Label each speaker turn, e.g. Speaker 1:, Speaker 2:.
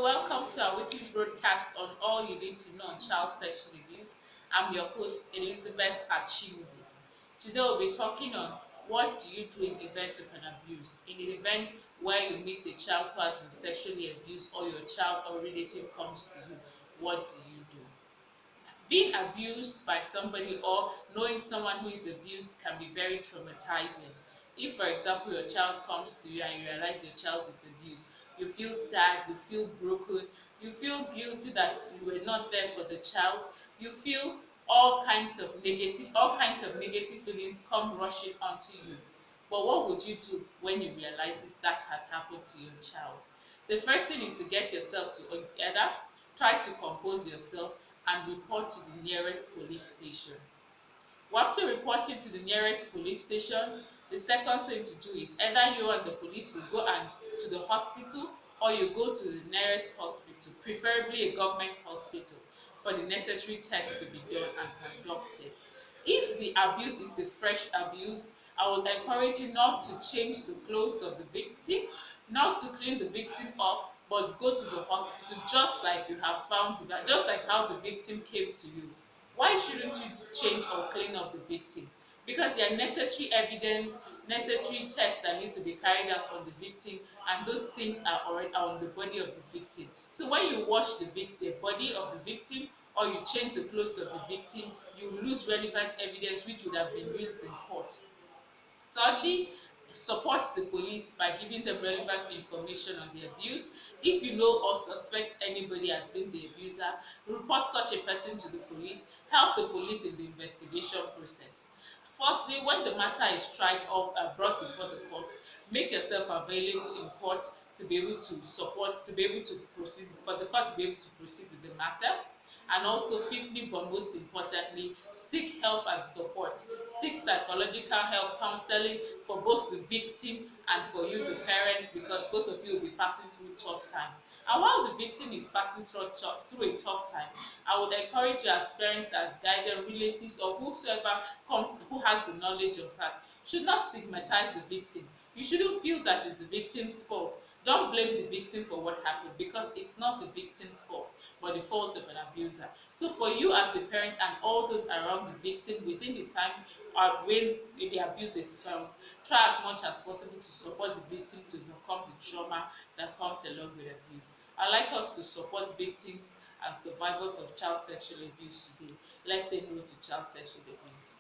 Speaker 1: welcome to our weekly broadcast on all you need to know on child sexual abuse. I'm your host, Elizabeth Achimubi. Today we'll be talking on what do you do in event of an abuse. In an event where you meet a child who has been sexually abused or your child or relative comes to you, what do you do? Being abused by somebody or knowing someone who is abused can be very traumatizing. If, for example, your child comes to you and you realize your child is abused, you feel sad, you feel broken, you feel guilty that you were not there for the child, you feel all kinds of negative feelings come rushing onto you. But what would you do when you realize that has happened to your child? The first thing is to get yourself together, try to compose yourself, and report to the nearest police station. After reporting to the nearest police station, the second thing to do is either you and the police will go to the hospital or you go to the nearest hospital, preferably a government hospital, for the necessary tests to be done and conducted. If the abuse is a fresh abuse, I would encourage you not to change the clothes of the victim, not to clean the victim up, but go to the hospital just like you have found, just like how the victim came to you. Why shouldn't you change or clean up the victim? Because there are necessary evidence, necessary tests that need to be carried out on the victim, and those things are already on the body of the victim. So when you wash the body of the victim or you change the clothes of the victim, you lose relevant evidence which would have been used in court. Thirdly, support the police by giving them relevant information on the abuse. If you know or suspect anybody has been the abuser, report such a person to the police. Help the police in the investigation process. Fourthly, when the matter is tried or brought before the court, make yourself available in court to be able to support, to be able to proceed, for the court to be able to proceed with the matter. And also, fifthly, but most importantly, seek help and support. Seek psychological help, counseling for both the victim and for you, the parents, because both of you will be passing through tough time. And while the victim is passing through a tough time, I would encourage you as parents, as guardian, relatives, or whosoever comes who has the knowledge of that, should not stigmatize the victim. You shouldn't feel that it's the victim's fault. Don't blame the victim for what happened, because it's not the victim's fault, but the fault of an abuser. So for you as a parent and all those around the victim within the time when the abuse is felt, try as much as possible to support the victim to overcome the trauma that comes along with abuse. I'd like us to support victims and survivors of child sexual abuse today. Let's say no to child sexual abuse.